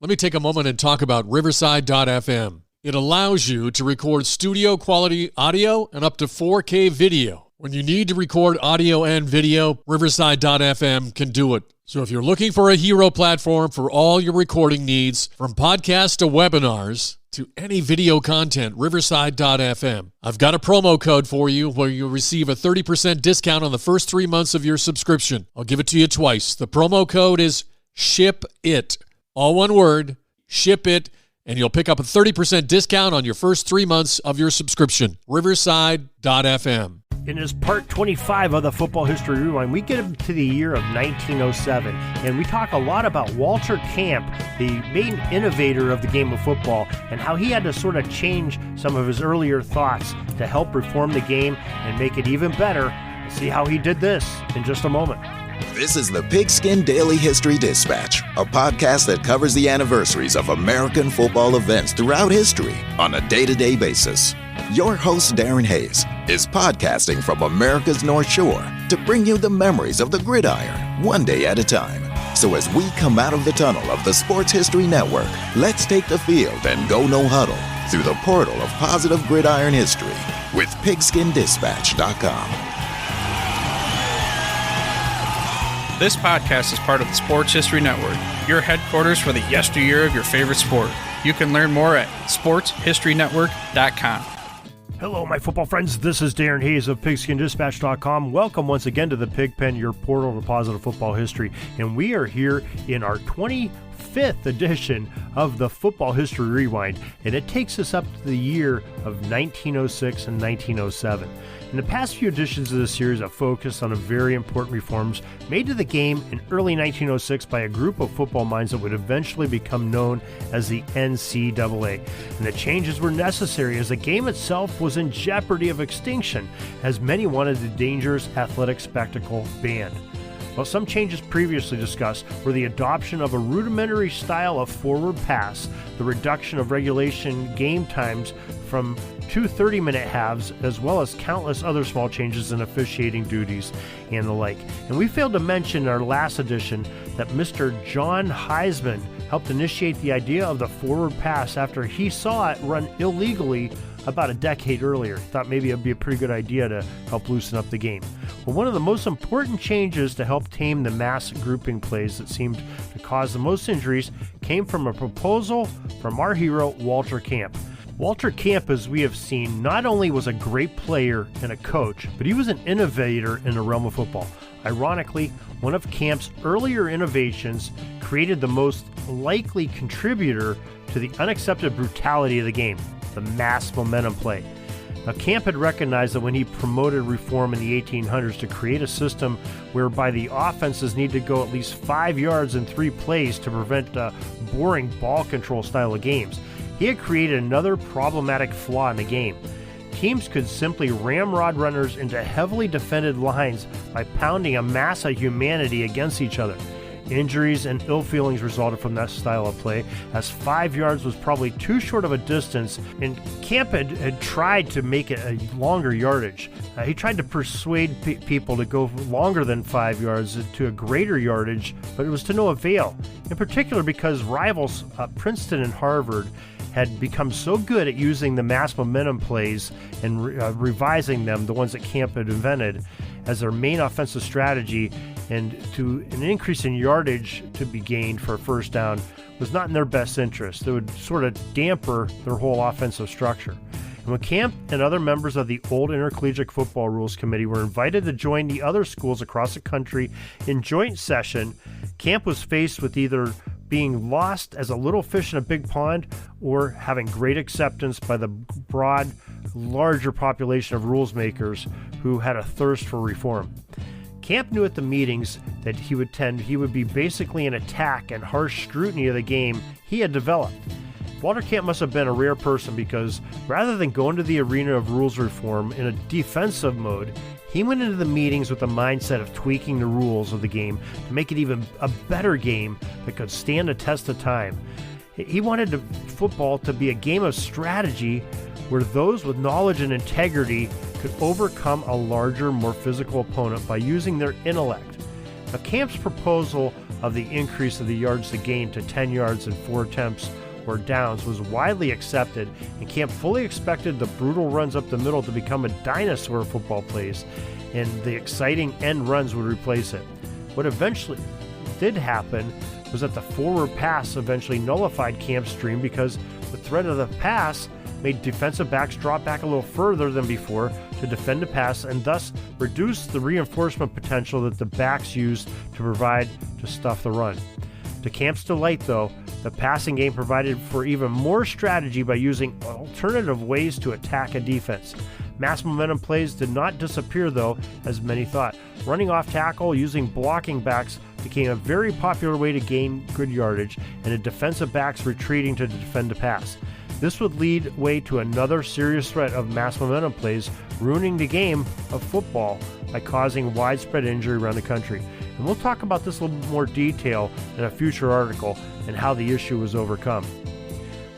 Let me take a moment and talk about Riverside.fm. It allows you to record studio quality audio and up to 4K video. When you need to record audio and video, Riverside.fm can do it. So if you're looking for a hero platform for all your recording needs, from podcasts to webinars to any video content, Riverside.fm. I've got a promo code for you where you'll receive a 30% discount on the first 3 months of your subscription. I'll give it to you twice. The promo code is SHIPIT. All one word, SHIPIT, and you'll pick up a 30% discount on your first 3 months of your subscription. Riverside.fm. In this part 25 of the Football History Rewind, we get into the year of 1907, and we talk a lot about Walter Camp, the main innovator of the game of football, and how he had to sort of change some of his earlier thoughts to help reform the game and make it even better. We'll see how he did this in just a moment. This is the Pigskin Daily History Dispatch, a podcast that covers the anniversaries of American football events throughout history on a day-to-day basis. Your host, Darren Hayes, is podcasting from America's North Shore to bring you the memories of the gridiron, one day at a time. So as we come out of the tunnel of the Sports History Network, let's take the field and go no huddle through the portal of positive gridiron history with pigskindispatch.com. This podcast is part of the Sports History Network, your headquarters for the yesteryear of your favorite sport. You can learn more at sportshistorynetwork.com. Hello, my football friends. This is Darren Hayes of pigskindispatch.com. Welcome once again to the Pigpen, your portal to positive football history. And we are here in our 25th edition of the Football History Rewind, and it takes us up to the year of 1906 and 1907. In the past few editions of this series have focused on very important reforms made to the game in early 1906 by a group of football minds that would eventually become known as the NCAA. And the changes were necessary as the game itself was in jeopardy of extinction, as many wanted the dangerous athletic spectacle banned. While some changes previously discussed were the adoption of a rudimentary style of forward pass, the reduction of regulation game times from 2 30-minute halves, as well as countless other small changes in officiating duties and the like. And we failed to mention in our last edition that Mr. John Heisman helped initiate the idea of the forward pass after he saw it run illegally about a decade earlier. Thought maybe it would be a pretty good idea to help loosen up the game. Well, one of the most important changes to help tame the mass grouping plays that seemed to cause the most injuries came from a proposal from our hero, Walter Camp. Walter Camp, as we have seen, not only was a great player and a coach, but he was an innovator in the realm of football. Ironically, one of Camp's earlier innovations created the most likely contributor to the unaccepted brutality of the game, the mass momentum play. Now, Camp had recognized that when he promoted reform in the 1800s to create a system whereby the offenses need to go at least 5 yards in 3 plays to prevent boring ball control style of games, he had created another problematic flaw in the game. Teams could simply ramrod runners into heavily defended lines by pounding a mass of humanity against each other. Injuries and ill feelings resulted from that style of play, as 5 yards was probably too short of a distance, and Camp had tried to make it a longer yardage. He tried to persuade people to go longer than 5 yards to a greater yardage, but it was to no avail, in particular because rivals Princeton and Harvard had become so good at using the mass momentum plays and revising them, the ones that Camp had invented, as their main offensive strategy, and to an increase in yardage to be gained for a first down was not in their best interest. It would sort of damper their whole offensive structure. And when Camp and other members of the old Intercollegiate Football Rules Committee were invited to join the other schools across the country in joint session, Camp was faced with either being lost as a little fish in a big pond or having great acceptance by the broad, larger population of rules makers who had a thirst for reform. Camp knew at the meetings that he would attend, he would be basically an attack and harsh scrutiny of the game he had developed. Walter Camp must have been a rare person because rather than go into the arena of rules reform in a defensive mode, he went into the meetings with the mindset of tweaking the rules of the game to make it even a better game that could stand the test of time. He wanted football to be a game of strategy where those with knowledge and integrity could overcome a larger, more physical opponent by using their intellect. Now, Camp's proposal of the increase of the yards to gain to 10 yards in 4 attempts or downs was widely accepted, and Camp fully expected the brutal runs up the middle to become a dinosaur of football plays, and the exciting end runs would replace it. What eventually did happen was that the forward pass eventually nullified Camp's dream, because the threat of the pass made defensive backs drop back a little further than before to defend the pass, and thus reduced the reinforcement potential that the backs used to provide to stuff the run. To Camp's delight, though, the passing game provided for even more strategy by using alternative ways to attack a defense. Mass momentum plays did not disappear, though, as many thought. Running off tackle using blocking backs became a very popular way to gain good yardage, and the defensive backs retreating to defend the pass. This would lead way to another serious threat of mass momentum plays, ruining the game of football by causing widespread injury around the country. And we'll talk about this in a little more detail in a future article and how the issue was overcome.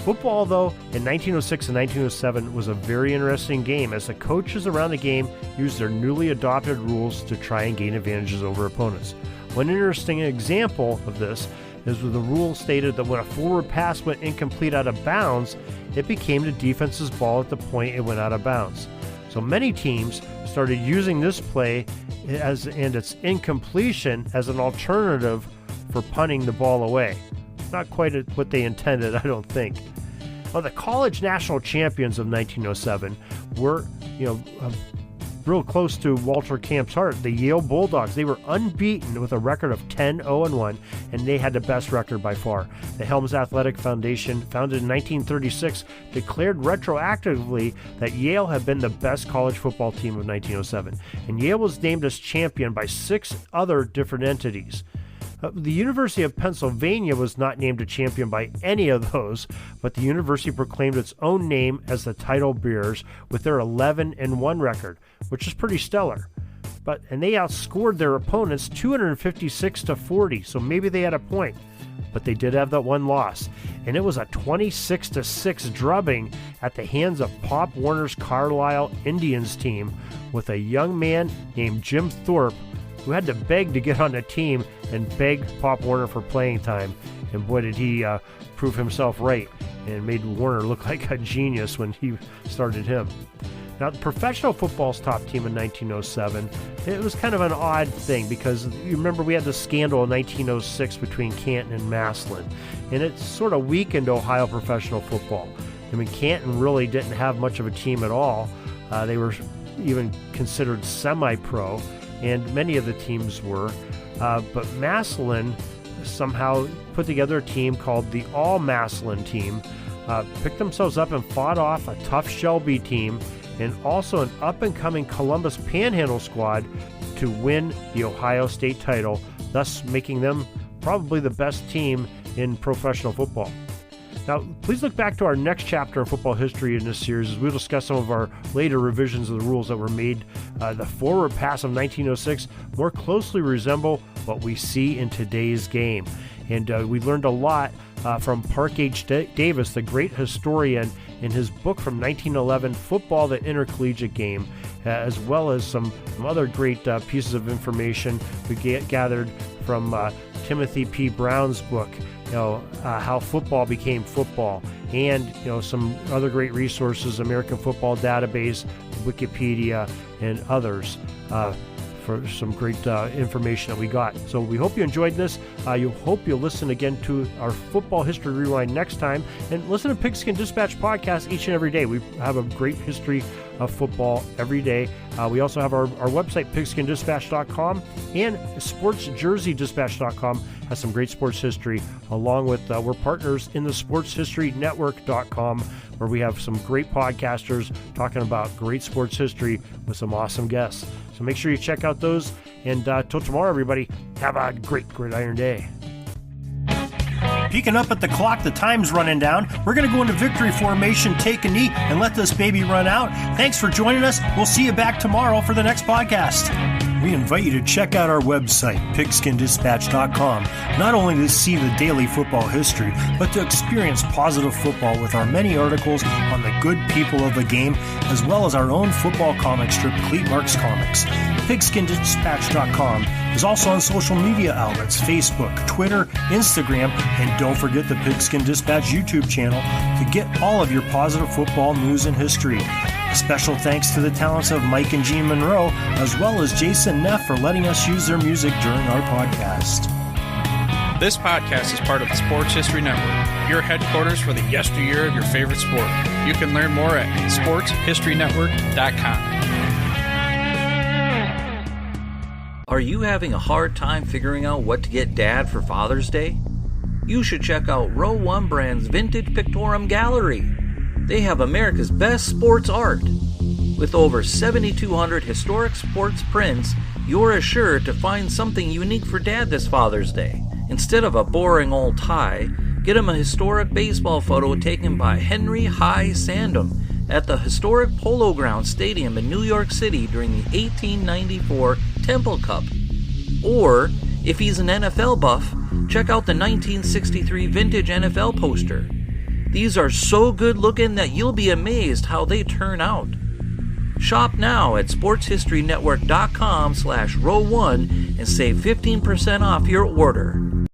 Football, though, in 1906 and 1907 was a very interesting game, as the coaches around the game used their newly adopted rules to try and gain advantages over opponents. One interesting example of this is when the rule stated that when a forward pass went incomplete out of bounds, it became the defense's ball at the point it went out of bounds. So many teams started using this play and its incompletion as an alternative for punting the ball away. Not quite what they intended, I don't think. Well, the college national champions of 1907 were, real close to Walter Camp's heart, the Yale Bulldogs. They were unbeaten with a record of 10-0-1, and they had the best record by far. The Helms Athletic Foundation, founded in 1936, declared retroactively that Yale had been the best college football team of 1907, and Yale was named as champion by 6 other different entities. The University of Pennsylvania was not named a champion by any of those, but the university proclaimed its own name as the title bearers with their 11-1 record, which is pretty stellar. And they outscored their opponents 256-40, so maybe they had a point. But they did have that one loss, and it was a 26-6 drubbing at the hands of Pop Warner's Carlisle Indians team, with a young man named Jim Thorpe who had to beg to get on the team and beg Pop Warner for playing time. And boy, did he prove himself right, and made Warner look like a genius when he started him. Now, the professional football's top team in 1907, it was kind of an odd thing, because you remember we had the scandal in 1906 between Canton and Massillon, and it sort of weakened Ohio professional football. I mean, Canton really didn't have much of a team at all. They were even considered semi-pro, and many of the teams were. But Massillon somehow put together a team called the All-Massillon team, picked themselves up and fought off a tough Shelby team, and also an up-and-coming Columbus Panhandle squad to win the Ohio State title, thus making them probably the best team in professional football. Now, please look back to our next chapter in football history in this series as we'll discuss some of our later revisions of the rules that were made. The forward pass of 1906 more closely resemble what we see in today's game. And we learned a lot from Park H. Davis, the great historian, in his book from 1911, Football, the Intercollegiate Game, as well as some other great pieces of information we gathered from Timothy P. Brown's book, how football became football, and some other great resources, American Football Database, Wikipedia, and others, for some great information that we got. So we hope you enjoyed this. Hope you'll listen again to our Football History Rewind next time, and listen to Pigskin Dispatch podcast each and every day. We have a great history of football every day. We also have our website, pigskindispatch.com, and sportsjerseydispatch.com has some great sports history, along with we're partners in the sportshistorynetwork.com, where we have some great podcasters talking about great sports history with some awesome guests. So make sure you check out those, and till tomorrow, everybody, have a great Gridiron Day. Peeking up at the clock, the time's running down. We're going to go into victory formation, take a knee, and let this baby run out. Thanks for joining us. We'll see you back tomorrow for the next podcast. we invite you to check out our website, pigskindispatch.com, not only to see the daily football history, but to experience positive football with our many articles on the good people of the game, as well as our own football comic strip, Cleat Marks Comics. Pigskindispatch.com is also on social media outlets, Facebook, Twitter, Instagram, and don't forget the Pigskin Dispatch YouTube channel to get all of your positive football news and history. Special thanks to the talents of Mike and Jean Monroe, as well as Jason Neff for letting us use their music during our podcast. This podcast is part of the Sports History Network, your headquarters for the yesteryear of your favorite sport. You can learn more at sportshistorynetwork.com. Are you having a hard time figuring out what to get Dad for Father's Day? You should check out Row 1 Brand's Vintage Pictorum Gallery. They have America's best sports art. With over 7,200 historic sports prints, you're assured to find something unique for Dad this Father's Day. Instead of a boring old tie, get him a historic baseball photo taken by Henry High Sandom at the historic Polo Grounds Stadium in New York City during the 1894 Temple Cup. Or, if he's an NFL buff, check out the 1963 vintage NFL poster. These are so good looking that you'll be amazed how they turn out. Shop now at sportshistorynetwork.com/row1 and save 15% off your order.